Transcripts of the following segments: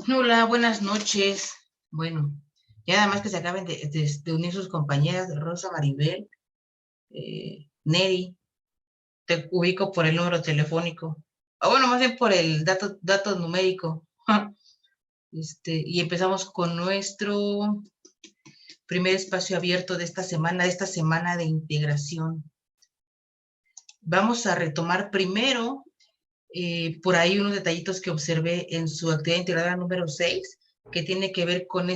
Hola, buenas noches. Bueno, ya nada más que se acaben de unir sus compañeras, Rosa, Maribel, Neri. Te ubico por el número telefónico. O bueno, más bien por el dato numérico. Y empezamos con nuestro primer espacio abierto de esta semana de integración. Vamos a retomar primero por ahí unos detallitos que observé en su actividad integrada número 6, que tiene que ver con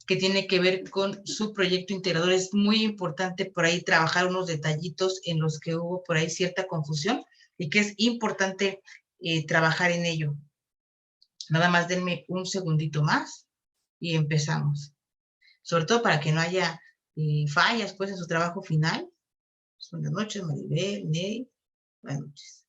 que tiene que ver con su proyecto integrador. Es muy importante por ahí trabajar unos detallitos en los que hubo por ahí cierta confusión y que es importante trabajar en ello. Nada más denme un segundito más y empezamos. Sobre todo para que no haya fallas pues en su trabajo final. Buenas noches, Maribel, Ney. Buenas noches.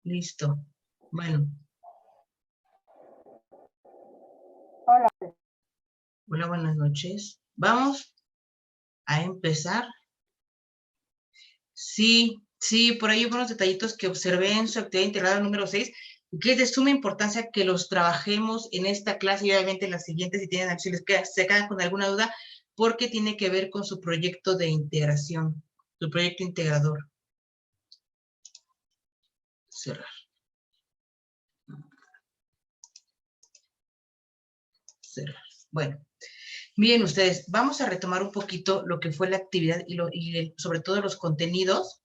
Listo. Bueno. Hola. Hola, buenas noches. Vamos a empezar. Sí, por ahí hubo unos detallitos que observé en su actividad integrada número 6, que es de suma importancia que los trabajemos en esta clase y obviamente en las siguientes, si tienen, si les se quedan con alguna duda, porque tiene que ver con su proyecto de integración, su proyecto integrador. Cerrar. Cerrar. Bueno. Miren ustedes, vamos a retomar un poquito lo que fue la actividad y sobre todo los contenidos.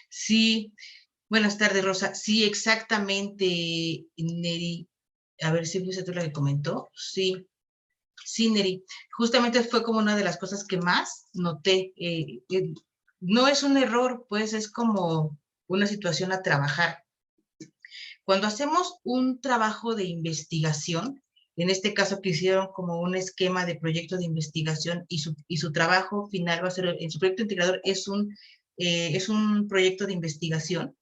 Sí, buenas tardes, Rosa. Sí, exactamente, Neri. A ver si fuiste tú la que comentó. Sí, Neri. Justamente fue como una de las cosas que más noté. No es un error, pues es como una situación a trabajar. Cuando hacemos un trabajo de investigación, en este caso que hicieron como un esquema de proyecto de investigación y su trabajo final va a ser, en su proyecto integrador es un proyecto de investigación,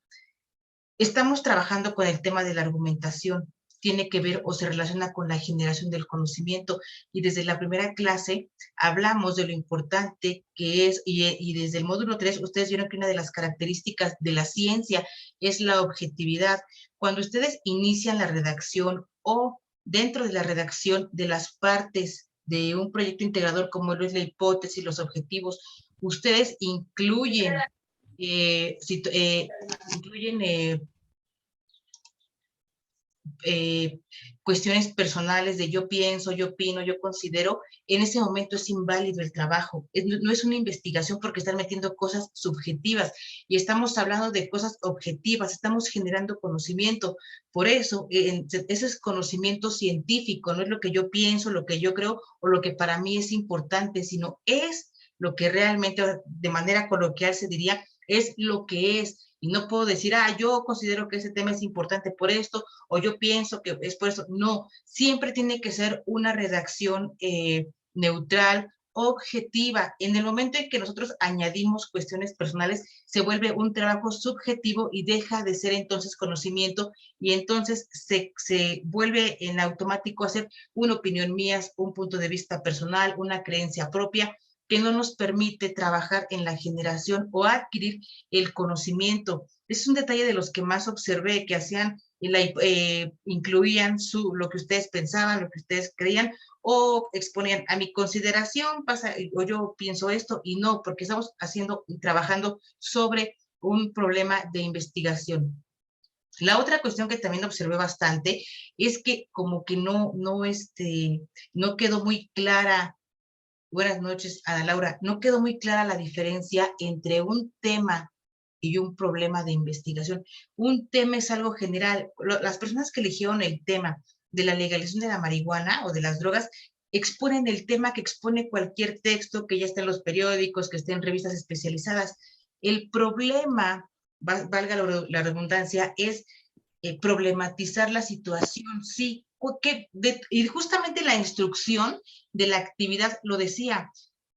estamos trabajando con el tema de la argumentación, tiene que ver o se relaciona con la generación del conocimiento y desde la primera clase hablamos de lo importante que es y desde el módulo 3 ustedes vieron que una de las características de la ciencia es la objetividad. Cuando ustedes inician la redacción o dentro de la redacción de las partes de un proyecto integrador como lo es la hipótesis, los objetivos, ustedes incluyen cuestiones personales de yo pienso, yo opino, yo considero, en ese momento es inválido el trabajo. No es una investigación porque están metiendo cosas subjetivas y estamos hablando de cosas objetivas, estamos generando conocimiento. Por eso, ese es conocimiento científico, no es lo que yo pienso, lo que yo creo o lo que para mí es importante, sino es lo que realmente, de manera coloquial se diría, es lo que es. Y no puedo decir, yo considero que ese tema es importante por esto, o yo pienso que es por eso. No, siempre tiene que ser una redacción neutral, objetiva. En el momento en que nosotros añadimos cuestiones personales, se vuelve un trabajo subjetivo y deja de ser entonces conocimiento y entonces se vuelve en automático a ser una opinión mía, un punto de vista personal, una creencia propia que no nos permite trabajar en la generación o adquirir el conocimiento. Es un detalle de los que más observé, que hacían, incluían lo que ustedes pensaban, lo que ustedes creían, o exponían a mi consideración, o yo pienso esto, y no, porque estamos trabajando sobre un problema de investigación. La otra cuestión que también observé bastante es que como que no quedó muy clara. Buenas noches, Ana Laura. No quedó muy clara la diferencia entre un tema y un problema de investigación. Un tema es algo general. Las personas que eligieron el tema de la legalización de la marihuana o de las drogas exponen el tema que expone cualquier texto que ya esté en los periódicos, que esté en revistas especializadas. El problema, valga la redundancia, es problematizar la situación. Sí, y justamente la instrucción de la actividad lo decía,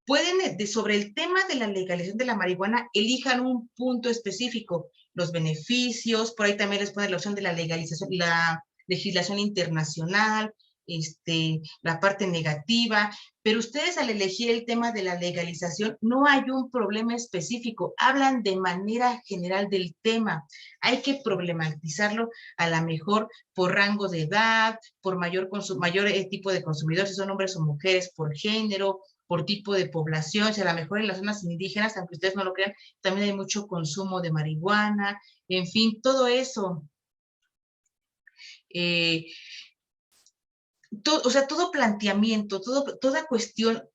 pueden, sobre el tema de la legalización de la marihuana, elijan un punto específico, los beneficios, por ahí también les pone la opción de la legalización, la legislación internacional, la parte negativa, pero ustedes al elegir el tema de la legalización no hay un problema específico, hablan de manera general del tema, hay que problematizarlo a lo mejor por rango de edad, por mayor tipo de consumidor, si son hombres o mujeres, por género, por tipo de población, si a lo mejor en las zonas indígenas, aunque ustedes no lo crean, también hay mucho consumo de marihuana, en fin, todo eso. O sea, todo planteamiento, toda cuestión,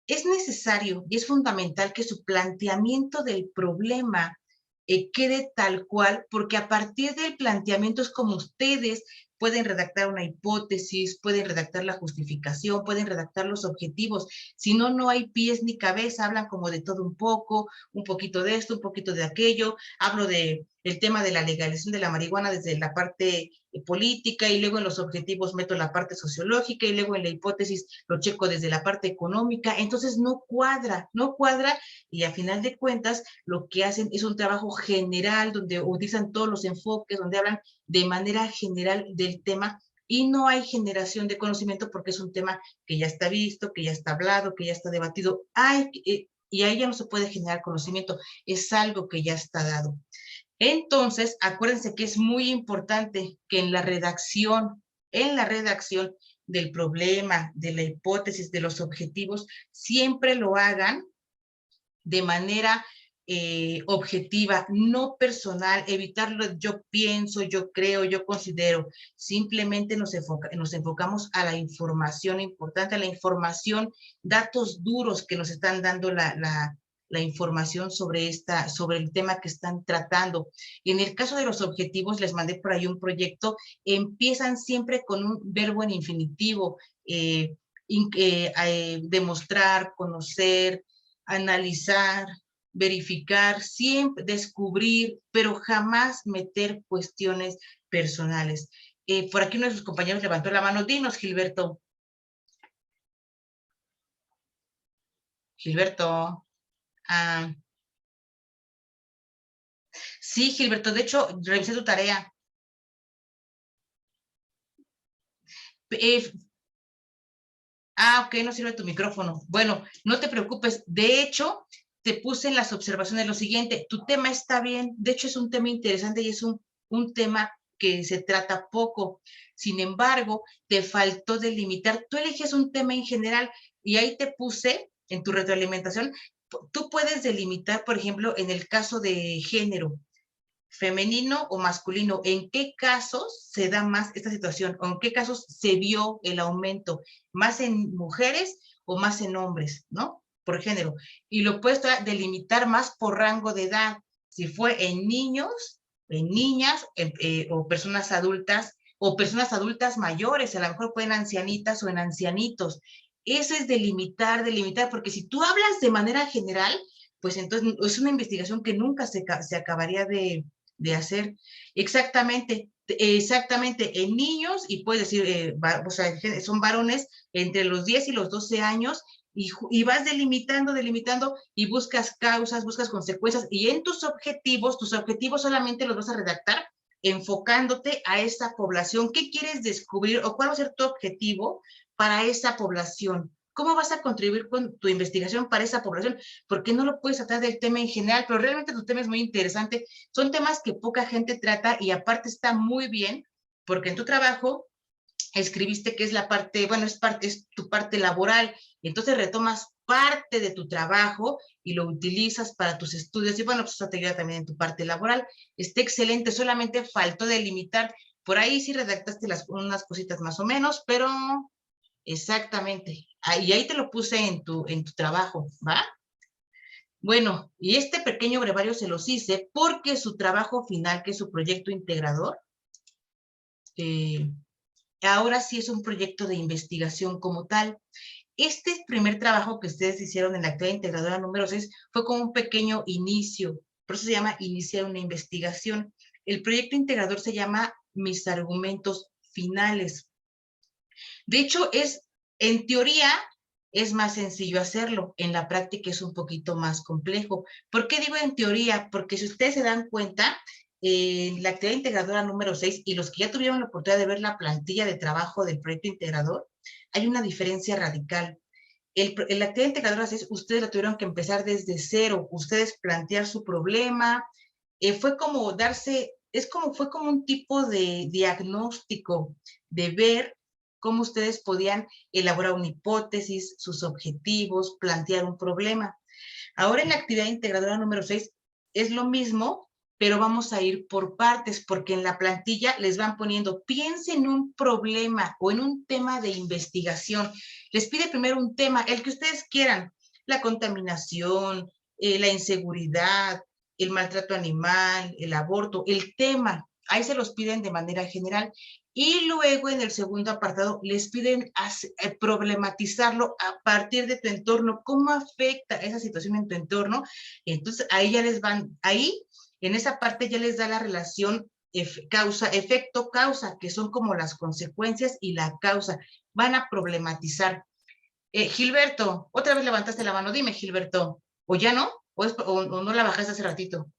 es necesario y es fundamental que su planteamiento del problema quede tal cual, porque a partir del planteamiento es como ustedes pueden redactar una hipótesis, pueden redactar la justificación, pueden redactar los objetivos. Si no, no hay pies ni cabeza, hablan como de todo un poquito de esto, un poquito de aquello. Hablo de el tema de la legalización de la marihuana desde la parte política y luego en los objetivos meto la parte sociológica y luego en la hipótesis lo checo desde la parte económica. Entonces no cuadra y a final de cuentas lo que hacen es un trabajo general donde utilizan todos los enfoques, donde hablan de manera general del tema y no hay generación de conocimiento porque es un tema que ya está visto, que ya está hablado, que ya está debatido. Y ahí ya no se puede generar conocimiento, es algo que ya está dado. Entonces, acuérdense que es muy importante que en la redacción del problema, de la hipótesis, de los objetivos, siempre lo hagan de manera objetiva, no personal, evitarlo, yo pienso, yo creo, yo considero, simplemente nos enfocamos a la información importante, a la información, datos duros que nos están dando la información sobre el tema que están tratando. En el caso de los objetivos, les mandé por ahí un proyecto, empiezan siempre con un verbo en infinitivo, demostrar, conocer, analizar, verificar, siempre descubrir, pero jamás meter cuestiones personales. Por aquí uno de sus compañeros levantó la mano. Dinos, Gilberto. Gilberto. Ah, sí, Gilberto, de hecho, revisé tu tarea. Ok, no sirve tu micrófono. Bueno, no te preocupes. De hecho, te puse en las observaciones lo siguiente. Tu tema está bien. De hecho, es un tema interesante y es un tema que se trata poco. Sin embargo, te faltó delimitar. Tú eliges un tema en general y ahí te puse en tu retroalimentación. Tú puedes delimitar, por ejemplo, en el caso de género, femenino o masculino, ¿en qué casos se da más esta situación? ¿O en qué casos se vio el aumento? ¿Más en mujeres o más en hombres, no? Por género. Y lo puedes delimitar más por rango de edad. Si fue en niños, en niñas, o personas adultas mayores, a lo mejor pueden ancianitas o en ancianitos. Eso es delimitar, porque si tú hablas de manera general, pues entonces es una investigación que nunca se acabaría de hacer. Exactamente, en niños, y puedes decir, o sea, son varones entre los 10 y los 12 años, y vas delimitando, y buscas causas, buscas consecuencias, y en tus objetivos solamente los vas a redactar enfocándote a esa población. ¿Qué quieres descubrir o cuál va a ser tu objetivo para esa población? ¿Cómo vas a contribuir con tu investigación para esa población? Porque no lo puedes tratar del tema en general, pero realmente tu tema es muy interesante. Son temas que poca gente trata y aparte está muy bien, porque en tu trabajo escribiste que es la parte, bueno, es tu parte laboral, y entonces retomas parte de tu trabajo y lo utilizas para tus estudios, y bueno, pues eso te ayuda también en tu parte laboral. Está excelente, solamente faltó delimitar, por ahí sí redactaste unas cositas más o menos, pero exactamente, y ahí te lo puse en tu trabajo, ¿va? Bueno, y este pequeño brevario se los hice porque su trabajo final, que es su proyecto integrador, eh, ahora sí es un proyecto de investigación como tal. Este primer trabajo que ustedes hicieron en la actividad integradora número 6 fue como un pequeño inicio, por eso se llama iniciar una investigación. El proyecto integrador se llama Mis argumentos finales. De hecho, en teoría, es más sencillo hacerlo, en la práctica es un poquito más complejo. ¿Por qué digo en teoría? Porque si ustedes se dan cuenta, la actividad integradora número 6 y los que ya tuvieron la oportunidad de ver la plantilla de trabajo del proyecto integrador, hay una diferencia radical. La actividad integradora 6, ustedes la tuvieron que empezar desde cero, ustedes plantear su problema, fue como fue como un tipo de diagnóstico, de ver cómo ustedes podían elaborar una hipótesis, sus objetivos, plantear un problema. Ahora en la actividad integradora número 6 es lo mismo, pero vamos a ir por partes, porque en la plantilla les van poniendo, piensen en un problema o en un tema de investigación. Les pide primero un tema, el que ustedes quieran, la contaminación, la inseguridad, el maltrato animal, el aborto, el tema. Ahí se los piden de manera general. Y luego en el segundo apartado les piden problematizarlo a partir de tu entorno, cómo afecta esa situación en tu entorno. Entonces ahí ya les van, ahí en esa parte ya les da la relación causa, efecto, causa, que son como las consecuencias y la causa. Van a problematizar. Gilberto, otra vez levantaste la mano, dime Gilberto, o ya no, o no la bajaste hace ratito.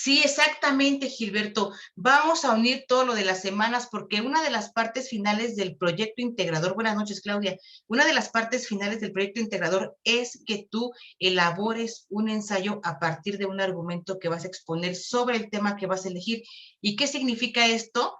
Sí, exactamente, Gilberto. Vamos a unir todo lo de las semanas porque una de las partes finales del proyecto integrador, buenas noches, Claudia, una de las partes finales del proyecto integrador es que tú elabores un ensayo a partir de un argumento que vas a exponer sobre el tema que vas a elegir. ¿Y qué significa esto?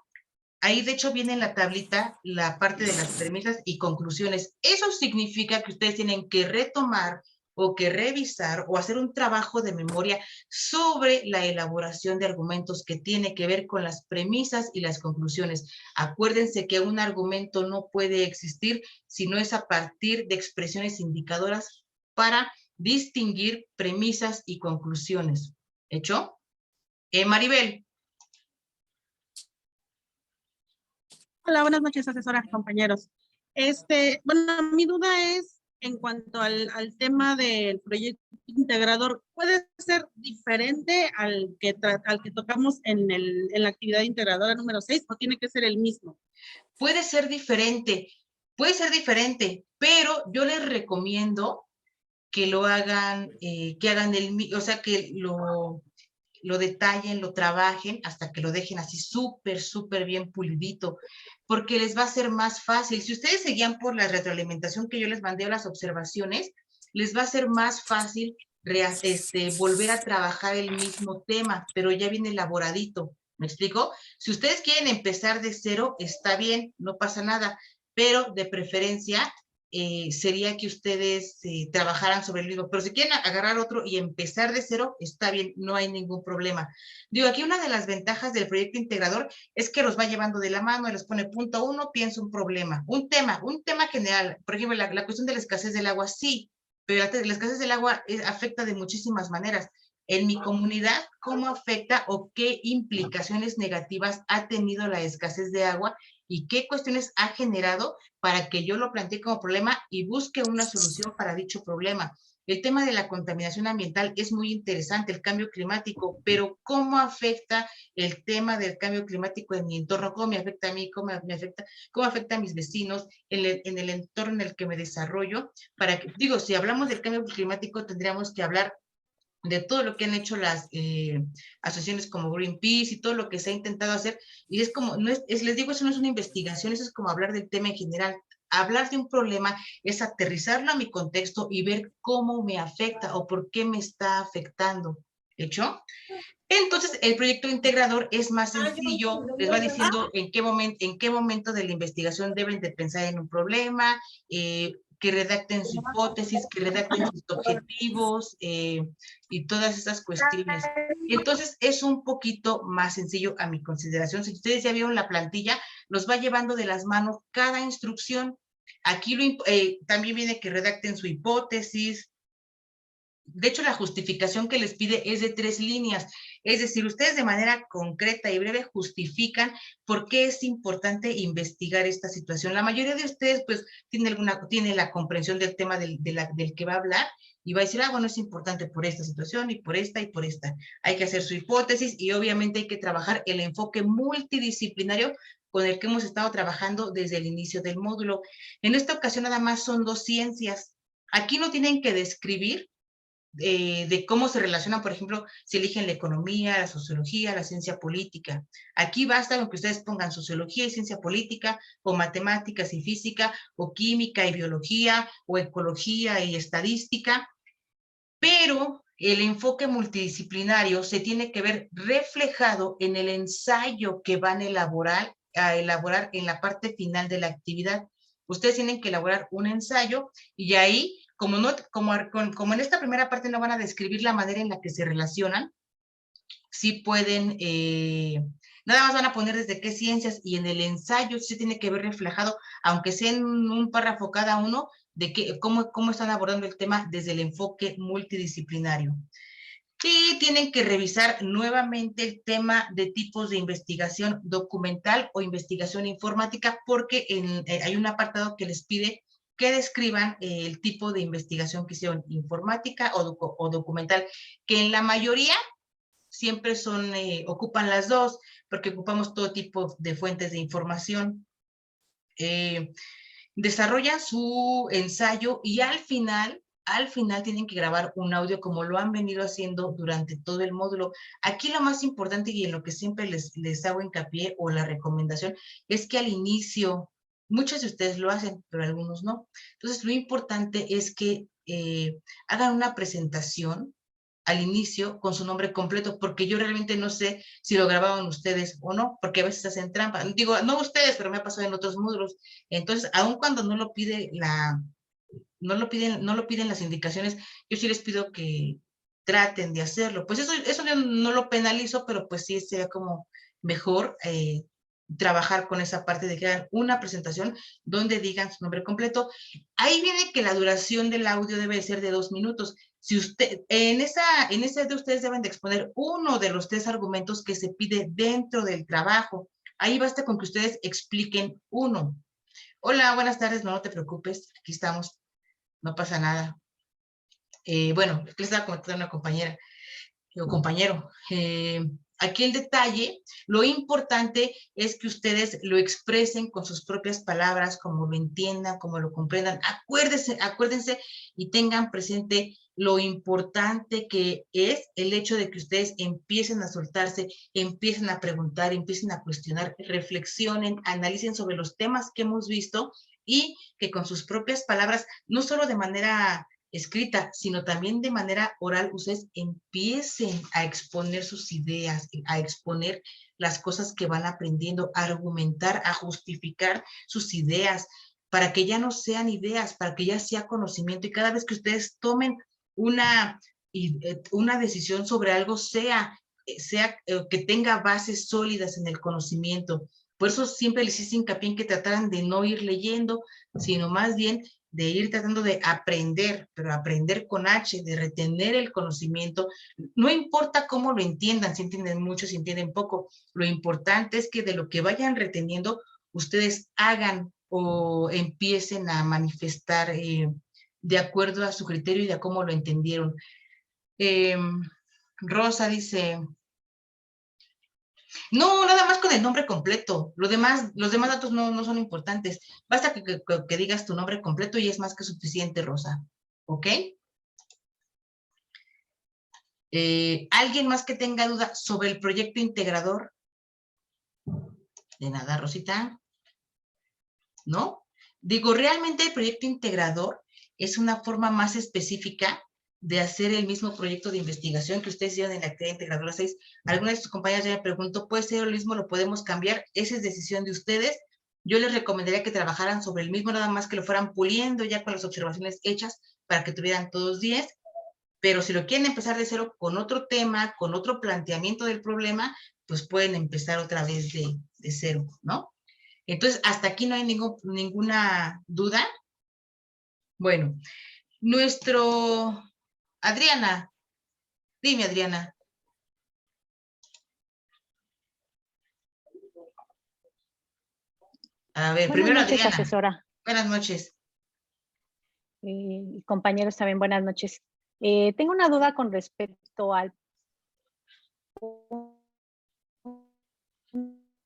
Ahí, de hecho, viene en la tablita la parte de las premisas y conclusiones. Eso significa que ustedes tienen que retomar o que revisar o hacer un trabajo de memoria sobre la elaboración de argumentos que tiene que ver con las premisas y las conclusiones. Acuérdense que un argumento no puede existir si no es a partir de expresiones indicadoras para distinguir premisas y conclusiones. ¿Hecho? Maribel. Hola, buenas noches, asesora, compañeros. Bueno, mi duda es en cuanto al tema del proyecto integrador, ¿puede ser diferente al que tocamos en la actividad integradora número 6 o tiene que ser el mismo? Puede ser diferente, pero yo les recomiendo que lo hagan, que hagan o sea, que lo detallen, lo trabajen hasta que lo dejen así súper, súper bien pulidito, porque les va a ser más fácil. Si ustedes se guían por la retroalimentación que yo les mandé o las observaciones, les va a ser más fácil volver a trabajar el mismo tema, pero ya viene elaboradito. ¿Me explico? Si ustedes quieren empezar de cero, está bien, no pasa nada, pero de preferencia sería que ustedes trabajaran sobre el mismo. Pero si quieren agarrar otro y empezar de cero, está bien, no hay ningún problema. Digo, aquí una de las ventajas del proyecto integrador es que los va llevando de la mano y les pone punto 1, piensa un problema, un tema general. Por ejemplo, la cuestión de la escasez del agua, sí, pero la escasez del agua afecta de muchísimas maneras. En mi comunidad, ¿cómo afecta o qué implicaciones negativas ha tenido la escasez de agua y qué cuestiones ha generado para que yo lo plantee como problema y busque una solución para dicho problema? El tema de la contaminación ambiental es muy interesante, el cambio climático, pero ¿cómo afecta el tema del cambio climático en mi entorno? ¿Cómo me afecta a mí? ¿Cómo afecta a mis vecinos en el entorno en el que me desarrollo? Para que, digo, si hablamos del cambio climático, tendríamos que hablar de todo lo que han hecho las asociaciones como Greenpeace y todo lo que se ha intentado hacer, y es como, les digo, eso no es una investigación, eso es como hablar del tema en general. Hablar de un problema es aterrizarlo a mi contexto y ver cómo me afecta o por qué me está afectando. ¿Hecho? Entonces, el proyecto integrador es más sencillo, les va diciendo en qué momento de la investigación deben de pensar en un problema, que redacten su hipótesis, que redacten sus objetivos y todas esas cuestiones. Y entonces es un poquito más sencillo a mi consideración. Si ustedes ya vieron la plantilla, los va llevando de las manos cada instrucción. Aquí también viene que redacten su hipótesis. De hecho, la justificación que les pide es de 3 líneas. Es decir, ustedes de manera concreta y breve justifican por qué es importante investigar esta situación. La mayoría de ustedes, pues, tiene la comprensión del tema del que va a hablar y va a decir, ah, bueno, es importante por esta situación y por esta y por esta. Hay que hacer su hipótesis y obviamente hay que trabajar el enfoque multidisciplinario con el que hemos estado trabajando desde el inicio del módulo. En esta ocasión nada más son 2 ciencias. Aquí no tienen que describir de cómo se relacionan, por ejemplo, si eligen la economía, la sociología, la ciencia política. Aquí basta con que ustedes pongan sociología y ciencia política, o matemáticas y física, o química y biología, o ecología y estadística, pero el enfoque multidisciplinario se tiene que ver reflejado en el ensayo que van a elaborar en la parte final de la actividad. Ustedes tienen que elaborar un ensayo y ahí, como en esta primera parte no van a describir la manera en la que se relacionan, sí pueden, nada más van a poner desde qué ciencias y en el ensayo sí tiene que ver reflejado, aunque sea en un párrafo cada uno, de cómo están abordando el tema desde el enfoque multidisciplinario. Y tienen que revisar nuevamente el tema de tipos de investigación documental o investigación informática, porque hay un apartado que les pide que describan el tipo de investigación que hicieron, informática o documental, que en la mayoría siempre ocupan las dos, porque ocupamos todo tipo de fuentes de información. Desarrollan su ensayo y al final tienen que grabar un audio como lo han venido haciendo durante todo el módulo. Aquí lo más importante y en lo que siempre les hago hincapié o la recomendación es que al inicio, muchos de ustedes lo hacen, pero algunos no. Entonces, lo importante es que hagan una presentación al inicio con su nombre completo, porque yo realmente no sé si lo grababan ustedes o no, porque a veces hacen trampa. Digo, no ustedes, pero me ha pasado en otros módulos. Entonces, aun cuando no lo piden las indicaciones, yo sí les pido que traten de hacerlo. Pues eso yo no lo penalizo, pero pues sí sería como mejor trabajar con esa parte de que hagan una presentación donde digan su nombre completo. Ahí viene que la duración del audio debe ser de 2 minutos. Si usted, en esa de ustedes deben de exponer uno de los 3 argumentos que se pide dentro del trabajo. Ahí basta con que ustedes expliquen uno. Hola, buenas tardes, no te preocupes, aquí estamos, no pasa nada. Bueno, les estaba comentando a una compañera o compañero. Aquí el detalle, lo importante es que ustedes lo expresen con sus propias palabras, como lo entiendan, como lo comprendan. Acuérdense y tengan presente lo importante que es el hecho de que ustedes empiecen a soltarse, empiecen a preguntar, empiecen a cuestionar, reflexionen, analicen sobre los temas que hemos visto y que con sus propias palabras, no solo de manera escrita, sino también de manera oral, ustedes empiecen a exponer sus ideas, a exponer las cosas que van aprendiendo, a argumentar, a justificar sus ideas, para que ya no sean ideas, para que ya sea conocimiento y cada vez que ustedes tomen una decisión sobre algo, sea que tenga bases sólidas en el conocimiento. Por eso siempre les hice hincapié en que trataran de no ir leyendo, sino más bien de ir tratando de aprender, pero aprender con H, de retener el conocimiento. No importa cómo lo entiendan, si entienden mucho, si entienden poco. Lo importante es que de lo que vayan reteniendo, ustedes hagan o empiecen a manifestar de acuerdo a su criterio y a cómo lo entendieron. Rosa dice, no, nada más con el nombre completo. Los demás datos no son importantes. Basta que digas tu nombre completo y es más que suficiente, Rosa. ¿Ok? ¿Alguien más que tenga duda sobre el proyecto integrador? De nada, Rosita. ¿No? Digo, realmente el proyecto integrador es una forma más específica de hacer el mismo proyecto de investigación que ustedes hicieron en la actividad integradora 6. Alguna de sus compañeras ya me preguntó, ¿puede ser el mismo? ¿Lo podemos cambiar? Esa es decisión de ustedes. Yo les recomendaría que trabajaran sobre el mismo, nada más que lo fueran puliendo ya con las observaciones hechas para que tuvieran todos 10. Pero si lo quieren empezar de cero con otro tema, con otro planteamiento del problema, pues pueden empezar otra vez de cero, ¿no? Entonces, hasta aquí no hay ninguna duda. Bueno, Adriana, dime, Adriana. A ver, Buenas primero noches, Adriana. asesora. Buenas noches. Compañeros también, buenas noches. Tengo una duda con respecto al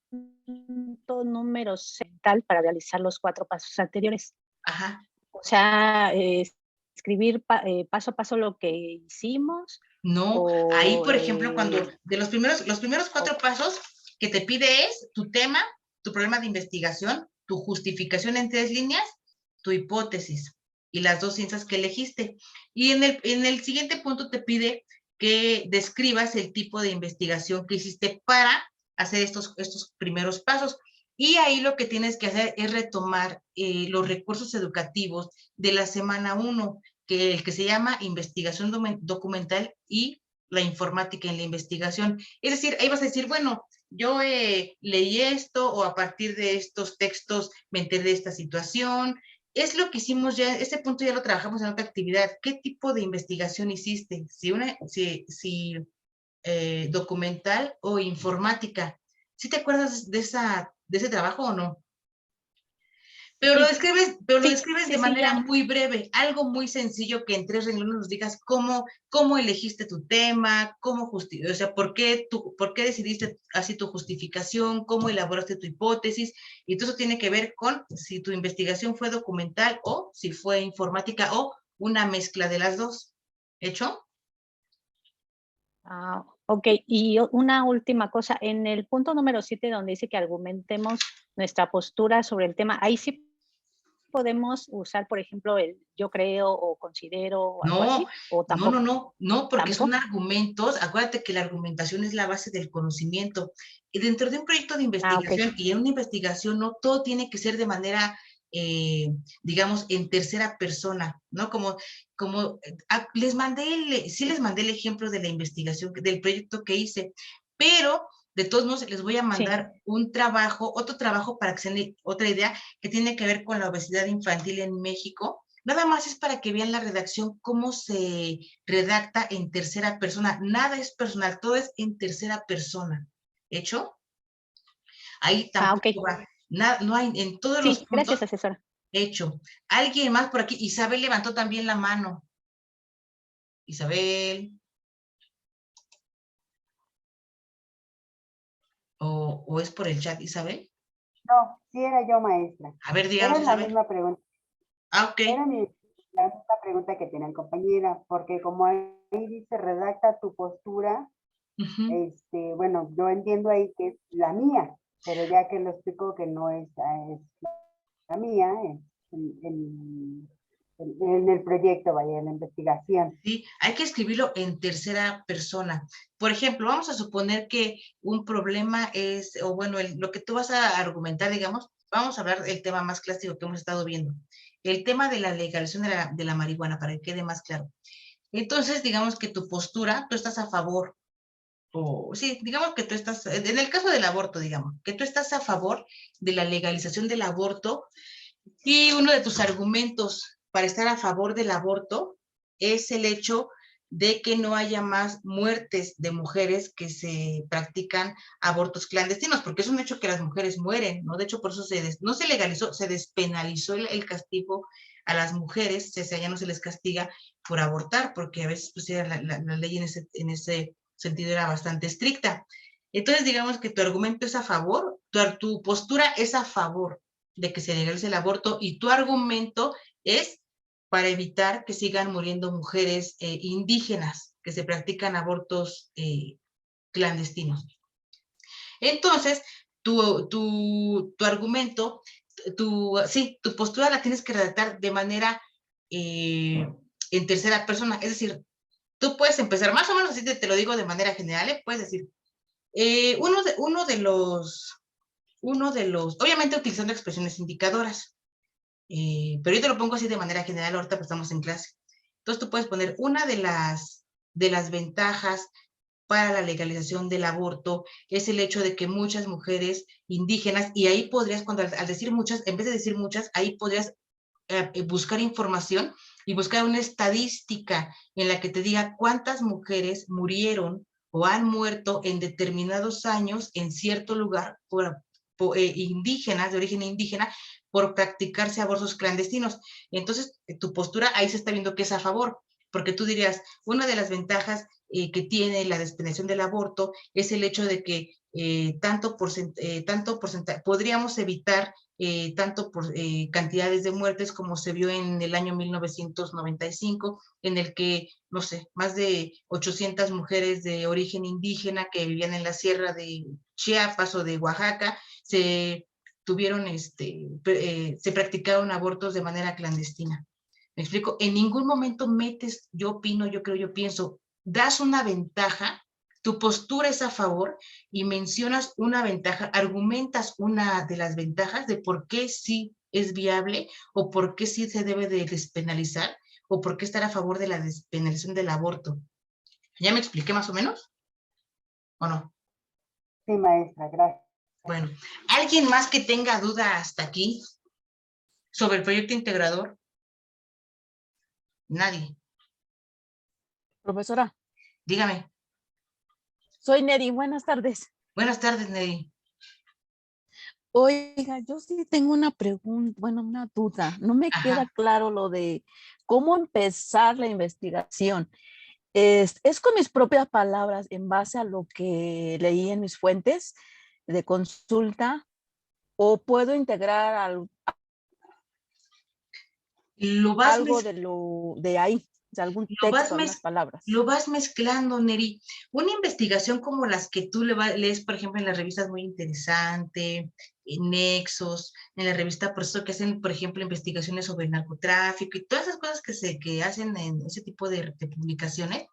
punto número 6 para realizar los 4 pasos anteriores. Ajá. O sea, escribir paso a paso lo que hicimos. No, ahí, por ejemplo, cuando O de los primeros 4 pasos que te pide es tu tema, tu problema de investigación, tu justificación en 3 líneas, tu hipótesis y las 2 ciencias que elegiste. Y en el siguiente punto te pide que describas el tipo de investigación que hiciste para hacer estos primeros pasos. Y ahí lo que tienes que hacer es retomar los recursos educativos de la semana 1, que el que se llama investigación documental y la informática en la investigación. Es decir, ahí vas a decir, bueno, yo leí esto o a partir de estos textos me enteré de esta situación. Es lo que hicimos ya, este punto ya lo trabajamos en otra actividad. ¿Qué tipo de investigación hiciste? Si documental o informática. ¿Sí te acuerdas de ese trabajo o no? Pero lo sí, describes de sí, manera ya. muy breve, algo muy sencillo que en 3 renglones nos digas cómo elegiste tu tema, o sea, por qué decidiste así tu justificación, cómo elaboraste tu hipótesis, y todo eso tiene que ver con si tu investigación fue documental o si fue informática o una mezcla de las dos. ¿Hecho? Ok, y una última cosa, en el punto número 7 donde dice que argumentemos nuestra postura sobre el tema, ahí sí podemos usar, por ejemplo, el yo creo o considero o algo No, así, o no, no, tampoco. no, porque son ¿Tampoco? argumentos. Acuérdate que la argumentación es la base del conocimiento. Y dentro de un proyecto de Ok. investigación y en una investigación, no todo tiene que ser de manera, digamos, en tercera persona, ¿no? Sí les mandé el ejemplo de la investigación, del proyecto que hice, pero de todos modos les voy a Sí. mandar otro trabajo para que se den otra idea que tiene que ver con la obesidad infantil en México. Nada más es para que vean la redacción, cómo se redacta en tercera persona. Nada es personal, todo es en tercera persona. ¿Hecho? Ahí Ok. tampoco va. Nada, no hay, en todos los Sí, puntos, gracias, asesora. hecho. Alguien más por aquí. Isabel levantó también la mano. Isabel. O es por el chat, Isabel. No, sí era yo, maestra. A ver, díganos, Era la Isabel. misma pregunta. Ah, ok. Era la misma pregunta que tiene el compañera, porque como ahí dice, redacta tu postura, Ujú. bueno, yo entiendo ahí que es la mía, pero ya que lo explico que no es la mía, en el proyecto, vaya, en la investigación. Sí, hay que escribirlo en tercera persona. Por ejemplo, vamos a suponer que un problema es, o bueno, lo que tú vas a argumentar, digamos, vamos a hablar del tema más clásico que hemos estado viendo, el tema de la legalización de la marihuana, para que quede más claro. Entonces, digamos que tu postura, tú estás a favor, o sí, digamos que tú estás, en el caso del aborto, digamos, que tú estás a favor de la legalización del aborto y uno de tus argumentos para estar a favor del aborto es el hecho de que no haya más muertes de mujeres que se practican abortos clandestinos, porque es un hecho que las mujeres mueren, ¿no? De hecho, por eso no se legalizó, se despenalizó el castigo a las mujeres, o sea, ya no se les castiga por abortar, porque a veces pues, la ley en ese sentido era bastante estricta. Entonces, digamos que tu argumento es a favor, tu postura es a favor de que se legalice el aborto y tu argumento es para evitar que sigan muriendo mujeres indígenas que se practican abortos clandestinos. Entonces, tu argumento, tu postura la tienes que redactar de manera en tercera persona, es decir, tú puedes empezar más o menos así, te lo digo de manera general, puedes decir, uno de los, obviamente utilizando expresiones indicadoras, pero yo te lo pongo así de manera general, ahorita pues estamos en clase. Entonces tú puedes poner una de las ventajas para la legalización del aborto es el hecho de que muchas mujeres indígenas, y ahí podrías, cuando al decir muchas, en vez de decir muchas, ahí podrías buscar información y buscar una estadística en la que te diga cuántas mujeres murieron o han muerto en determinados años en cierto lugar indígenas, de origen indígena, por practicarse abortos clandestinos. Entonces, tu postura ahí se está viendo que es a favor, porque tú dirías, una de las ventajas que tiene la despenalización del aborto es el hecho de que tanto porcentaje, podríamos evitar tanto por cantidades de muertes como se vio en el año 1995, en el que, no sé, más de 800 mujeres de origen indígena que vivían en la sierra de Chiapas o de Oaxaca, se practicaron abortos de manera clandestina. ¿Me explico? En ningún momento metes, yo opino, yo creo, yo pienso, das una ventaja, tu postura es a favor y mencionas una ventaja, argumentas una de las ventajas de por qué sí es viable o por qué sí se debe de despenalizar o por qué estar a favor de la despenalización del aborto. ¿Ya me expliqué más o menos? ¿O no? Sí, maestra, gracias. Bueno, ¿alguien más que tenga duda hasta aquí sobre el proyecto integrador? Nadie. Profesora, Dígame. soy Neri, buenas tardes. Buenas tardes, Neri. Oiga, yo sí tengo una pregunta, bueno, una duda. No me queda Ajá. claro lo de cómo empezar la investigación. Es con mis propias palabras, en base a lo que leí en mis fuentes de consulta, o puedo integrar algo de ahí, de algún texto, algunas palabras. Lo vas mezclando, Neri. Una investigación como las que tú lees, por ejemplo, en las revistas Muy Interesante, en Nexos, en la revista Proceso, que hacen, por ejemplo, investigaciones sobre el narcotráfico y todas esas cosas que hacen en ese tipo de publicaciones.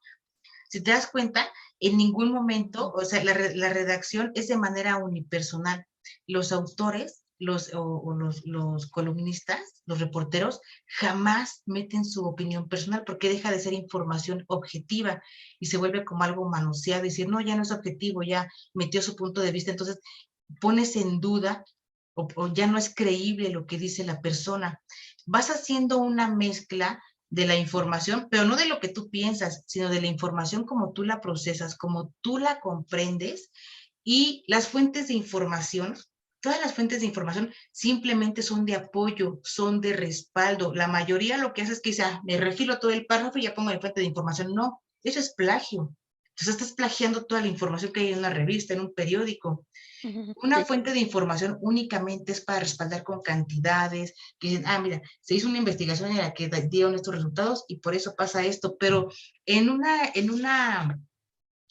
Si te das cuenta, en ningún momento, o sea, la redacción es de manera unipersonal. Los autores, los columnistas, los reporteros, jamás meten su opinión personal porque deja de ser información objetiva y se vuelve como algo manoseado, decir, no, ya no es objetivo, ya metió su punto de vista, entonces pones en duda o ya no es creíble lo que dice la persona. Vas haciendo una mezcla de la información, pero no de lo que tú piensas, sino de la información como tú la procesas, como tú la comprendes, y las fuentes de información, todas las fuentes de información simplemente son de apoyo, son de respaldo. La mayoría lo que hace es que dice, me refilo todo el párrafo y ya pongo la fuente de información. No, eso es plagio. Entonces estás plagiando toda la información que hay en una revista, en un periódico. Una fuente de información únicamente es para respaldar con cantidades, que dicen, mira, se hizo una investigación en la que dieron estos resultados y por eso pasa esto, pero en una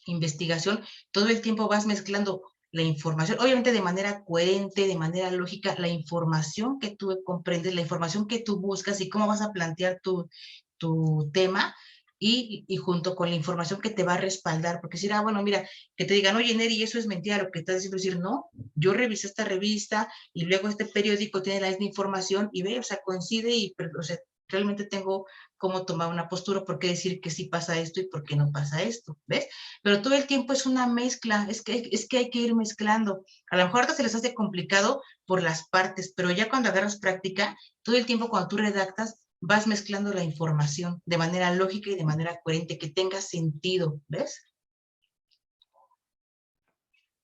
investigación todo el tiempo vas mezclando la información, obviamente de manera coherente, de manera lógica, la información que tú comprendes, la información que tú buscas y cómo vas a plantear tu tema, y junto con la información que te va a respaldar, porque decir, bueno, mira, que te digan, oye, Neri, eso es mentira, lo que estás diciendo, decir, no, yo revisé esta revista y luego este periódico tiene la misma información y ve, o sea, coincide y, o sea, realmente tengo cómo tomar una postura, por qué decir que sí pasa esto y por qué no pasa esto, ¿ves? Pero todo el tiempo es una mezcla, es que hay que ir mezclando. A lo mejor ahorita se les hace complicado por las partes, pero ya cuando agarras práctica, todo el tiempo cuando tú redactas, vas mezclando la información de manera lógica y de manera coherente, que tenga sentido, ¿ves?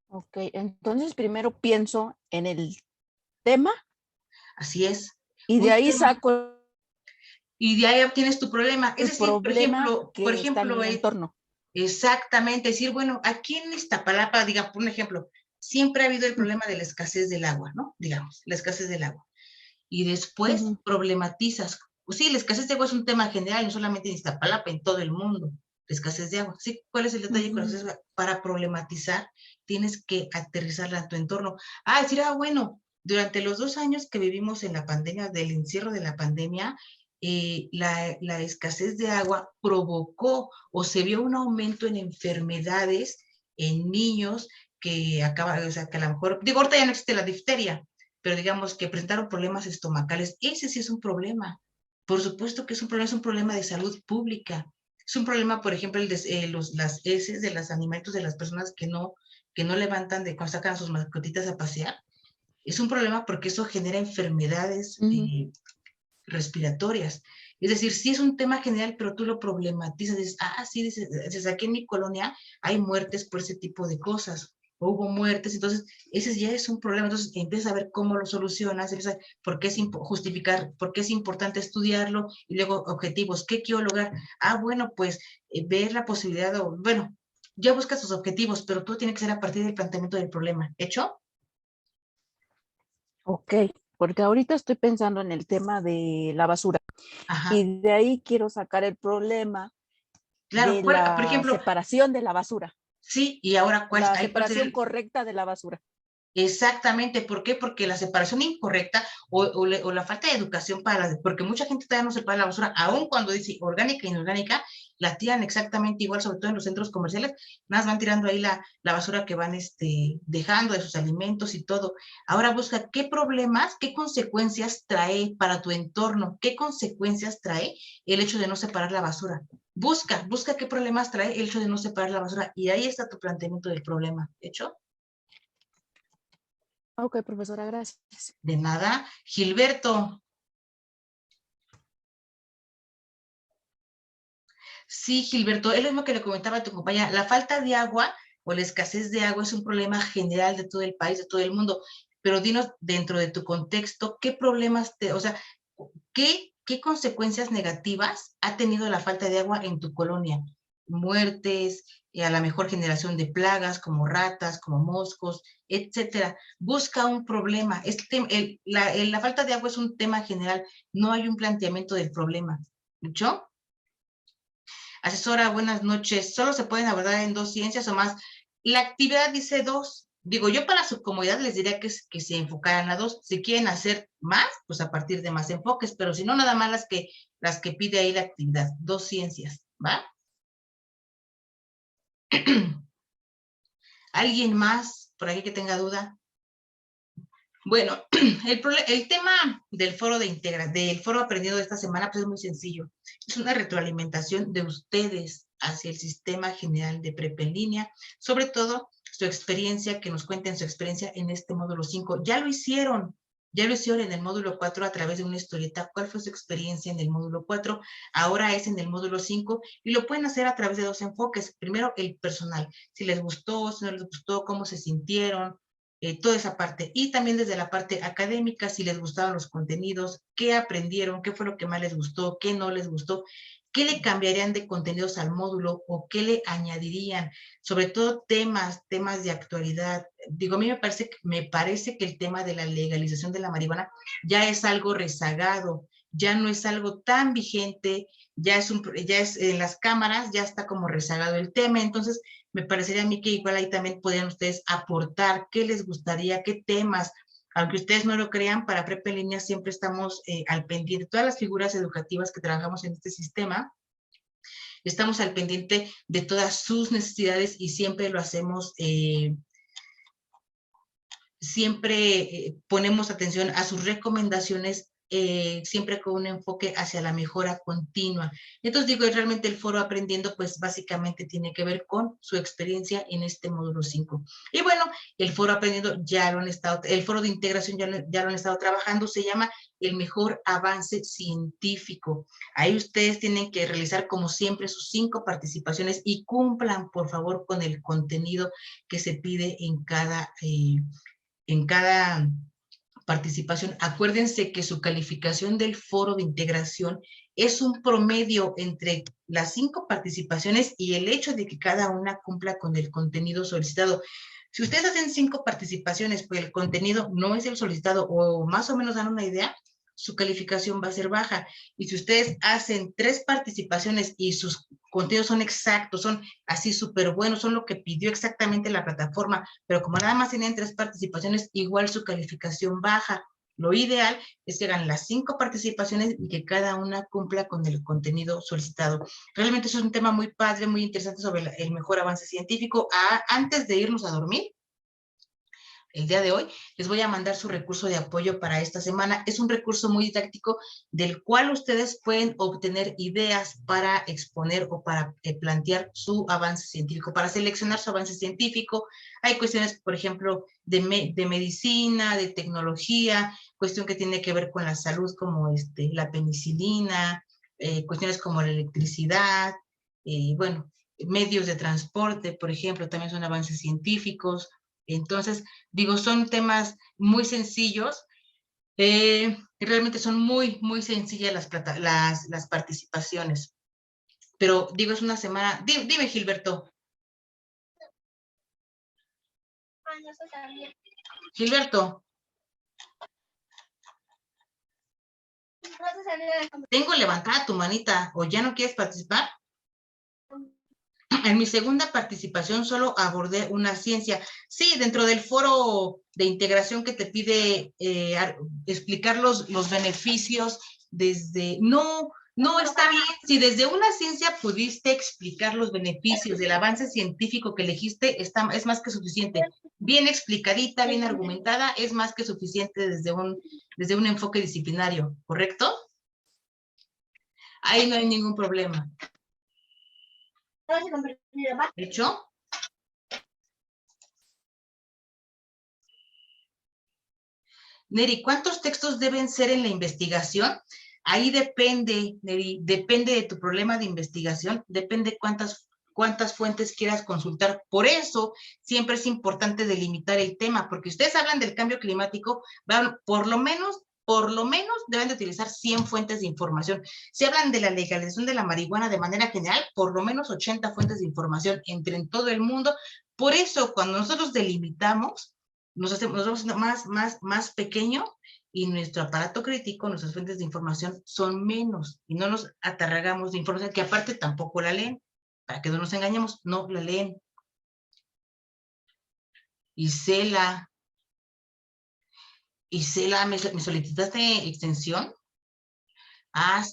Ok, entonces primero pienso en el tema. Así es. Y de ahí saco y de ahí obtienes tu problema. Es decir, problema por ejemplo, en mi entorno. Exactamente, decir, bueno, aquí en Iztapalapa, diga, por un ejemplo, siempre ha habido el problema de la escasez del agua, ¿no? Digamos, la escasez del agua. Y después problematizas. Pues sí, la escasez de agua es un tema general, no solamente en Iztapalapa, en todo el mundo, la escasez de agua. Sí, ¿cuál es el detalle con eso? Para problematizar, tienes que aterrizarla en tu entorno. Decir, bueno, durante los 2 años que vivimos en la pandemia, del encierro de la pandemia, la escasez de agua provocó o se vio un aumento en enfermedades en niños que o sea, que a lo mejor, digo, ahorita ya no existe la difteria, pero digamos que presentaron problemas estomacales. Ese sí es un problema. Por supuesto que es un problema de salud pública. Es un problema, por ejemplo, las heces de los alimentos de las personas que no levantan cuando sacan a sus mascotitas a pasear. Es un problema porque eso genera enfermedades respiratorias. Es decir, sí es un tema general, pero tú lo problematizas, dices, sí, dices, aquí en mi colonia hay muertes por ese tipo de cosas. o hubo muertes, entonces ese ya es un problema, entonces empiezas a ver cómo lo solucionas, empiezas a ver por qué es justificar, por qué es importante estudiarlo, y luego objetivos, ¿qué quiero lograr? Ah, bueno, pues ver la posibilidad, o, bueno, ya buscas tus objetivos, pero todo tiene que ser a partir del planteamiento del problema, ¿hecho? Ok, porque ahorita estoy pensando en el tema de la basura Ajá, y de ahí quiero sacar el problema claro, de por la ejemplo, separación de la basura, sí, y ahora, la ahí cuál sería separación correcta de la basura. exactamente, ¿por qué? Porque la separación incorrecta o la falta de educación porque mucha gente todavía no separa la basura, aun cuando dice orgánica e inorgánica, la tiran exactamente igual, sobre todo en los centros comerciales, nada más van tirando ahí la basura que van dejando de sus alimentos y todo. Ahora busca qué problemas, qué consecuencias trae para tu entorno, qué consecuencias trae el hecho de no separar la basura. Busca qué problemas trae el hecho de no separar la basura, y ahí está tu planteamiento del problema, ¿hecho? Ok, profesora, gracias. De nada. Gilberto. Sí, Gilberto, es lo mismo que le comentaba a tu compañera. La falta de agua o la escasez de agua es un problema general de todo el país, de todo el mundo. Pero dinos, dentro de tu contexto, ¿qué problemas o sea, qué consecuencias negativas ha tenido la falta de agua en tu colonia? Muertes, a la mejor generación de plagas como ratas, como moscos, etcétera. Busca un problema. La falta de agua es un tema general, no hay un planteamiento del problema. ¿Escuchó? Asesora, buenas noches. ¿Solo se pueden abordar en 2 ciencias o más? La actividad dice 2. Digo, yo para su comodidad les diría que se enfocaran a 2. Si quieren hacer más, pues a partir de más enfoques, pero si no, nada más las que pide ahí la actividad. 2 ciencias, ¿va? ¿Alguien más por aquí que tenga duda? Bueno, el tema del del foro aprendido de esta semana, pues es muy sencillo. Es una retroalimentación de ustedes hacia el sistema general de prepa en línea, sobre todo su experiencia, que nos cuenten su experiencia en este módulo 5. Ya lo hicieron en el módulo 4 a través de una historieta. ¿Cuál fue su experiencia en el módulo 4? Ahora es en el módulo 5 y lo pueden hacer a través de 2 enfoques. Primero, el personal. Si les gustó, si no les gustó, cómo se sintieron, toda esa parte. Y también desde la parte académica, si les gustaban los contenidos, qué aprendieron, qué fue lo que más les gustó, qué no les gustó, qué le cambiarían de contenidos al módulo o qué le añadirían, sobre todo temas de actualidad. Digo, a mí me parece que el tema de la legalización de la marihuana ya es algo rezagado, ya no es algo tan vigente, ya es en las cámaras, ya está como rezagado el tema. Entonces me parecería a mí que igual ahí también podrían ustedes aportar qué les gustaría, qué temas. Aunque ustedes no lo crean, para Prepa en Línea siempre estamos al pendiente. Todas las figuras educativas que trabajamos en este sistema, estamos al pendiente de todas sus necesidades y siempre lo hacemos, siempre ponemos atención a sus recomendaciones, siempre con un enfoque hacia la mejora continua. Entonces digo, realmente el foro aprendiendo, pues básicamente tiene que ver con su experiencia en este módulo 5. Y bueno, el foro aprendiendo ya lo han estado, el foro de integración ya lo han estado trabajando, se llama el mejor avance científico. Ahí ustedes tienen que realizar como siempre sus 5 participaciones y cumplan por favor con el contenido que se pide en cada participación. Acuérdense que su calificación del foro de integración es un promedio entre las 5 participaciones y el hecho de que cada una cumpla con el contenido solicitado. Si ustedes hacen 5 participaciones, pues el contenido no es el solicitado o más o menos dan una idea, su calificación va a ser baja. Y si ustedes hacen 3 participaciones y sus contenidos son exactos, son así súper buenos, son lo que pidió exactamente la plataforma, pero como nada más tienen 3 participaciones, igual su calificación baja. Lo ideal es que hagan las 5 participaciones y que cada una cumpla con el contenido solicitado. Realmente eso es un tema muy padre, muy interesante sobre el mejor avance científico. Antes de irnos a dormir, el día de hoy, les voy a mandar su recurso de apoyo para esta semana. Es un recurso muy didáctico del cual ustedes pueden obtener ideas para exponer o para plantear su avance científico, para seleccionar su avance científico. Hay cuestiones, por ejemplo, de medicina, de tecnología, cuestión que tiene que ver con la salud, como la penicilina, cuestiones como la electricidad, bueno, medios de transporte, por ejemplo, también son avances científicos, Entonces, digo, son temas muy sencillos. Realmente son muy, muy sencillas las participaciones. Pero digo, es una semana. Dime, Gilberto. Gilberto. Tengo levantada tu manita, ¿o ya no quieres participar? En mi segunda participación solo abordé una ciencia. Sí, dentro del foro de integración que te pide explicar los beneficios desde... No está bien. Si desde una ciencia pudiste explicar los beneficios del avance científico que elegiste, es más que suficiente. Bien explicadita, bien argumentada, es más que suficiente desde un enfoque disciplinario, ¿correcto? Ahí no hay ningún problema. ¿Hecho? Neri, ¿cuántos textos deben ser en la investigación? Ahí depende, Neri, depende de tu problema de investigación, depende cuántas fuentes quieras consultar. Por eso siempre es importante delimitar el tema, porque ustedes hablan del cambio climático, por lo menos deben de utilizar 100 fuentes de información. Si hablan de la legalización de la marihuana de manera general, por lo menos 80 fuentes de información en todo el mundo. Por eso, cuando nosotros delimitamos, nos vamos más pequeño y nuestro aparato crítico, nuestras fuentes de información son menos y no nos atarragamos de información que aparte tampoco la leen. Para que no nos engañemos, no la leen. Isela, ¿me solicitaste extensión?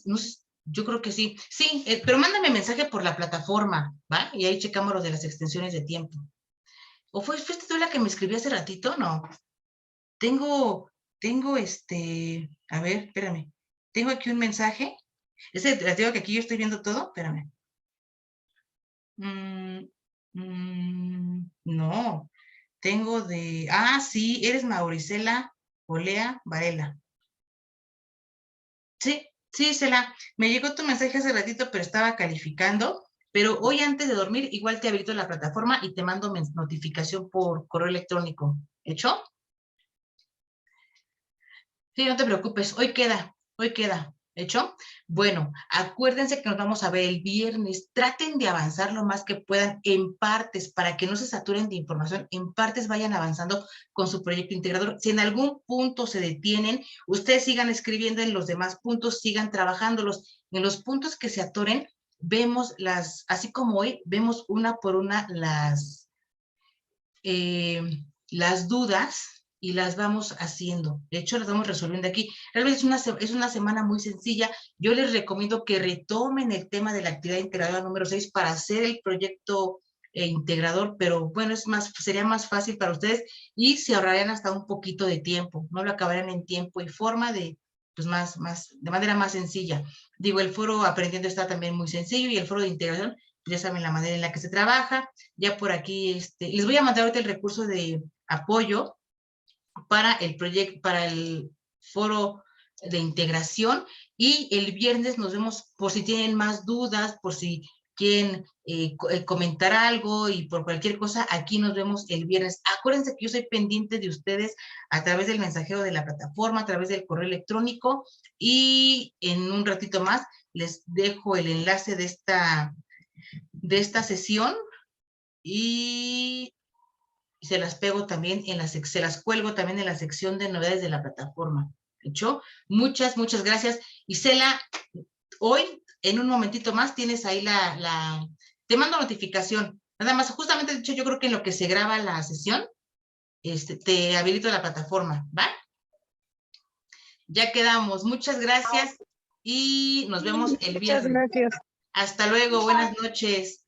No sé, yo creo que sí. Sí, pero mándame mensaje por la plataforma, ¿va? Y ahí checamos lo de las extensiones de tiempo. ¿O fuiste tú la que me escribió hace ratito? No. Tengo a ver, espérame. Tengo aquí un mensaje. Te digo que aquí yo estoy viendo todo, espérame. No. Tengo sí, eres Mauricela Olea Varela. Sí, Cela, me llegó tu mensaje hace ratito, pero estaba calificando. Pero hoy antes de dormir, igual te habilito la plataforma y te mando notificación por correo electrónico. ¿Hecho? Sí, no te preocupes, hoy queda. ¿Hecho? Bueno, acuérdense que nos vamos a ver el viernes. Traten de avanzar lo más que puedan en partes para que no se saturen de información. En partes vayan avanzando con su proyecto integrador. Si en algún punto se detienen, ustedes sigan escribiendo en los demás puntos, sigan trabajándolos. En los puntos que se atoren, vemos así como hoy, vemos una por una las dudas y las vamos haciendo. De hecho, las vamos resolviendo aquí. Realmente es una semana muy sencilla. Yo les recomiendo que retomen el tema de la actividad integradora número 6 para hacer el proyecto integrador, pero bueno, sería más fácil para ustedes y se ahorrarían hasta un poquito de tiempo. No lo acabarían en tiempo y forma de manera más sencilla. Digo, el foro aprendiendo está también muy sencillo y el foro de integración, ya saben la manera en la que se trabaja. Ya por aquí, les voy a mandar ahorita el recurso de apoyo para el proyecto, para el foro de integración, y el viernes nos vemos por si tienen más dudas, por si quieren comentar algo y por cualquier cosa, aquí nos vemos el viernes. Acuérdense que yo soy pendiente de ustedes a través del mensajero de la plataforma, a través del correo electrónico, y en un ratito más les dejo el enlace de esta sesión y se las pego también se las cuelgo también en la sección de novedades de la plataforma. ¿Hecho? Muchas gracias. Isela, hoy, en un momentito más, tienes ahí te mando notificación. Nada más, justamente, de hecho, yo creo que en lo que se graba la sesión, te habilito la plataforma, ¿va? Ya quedamos. Muchas gracias y nos vemos el viernes. Muchas gracias. Hasta luego. Buenas noches.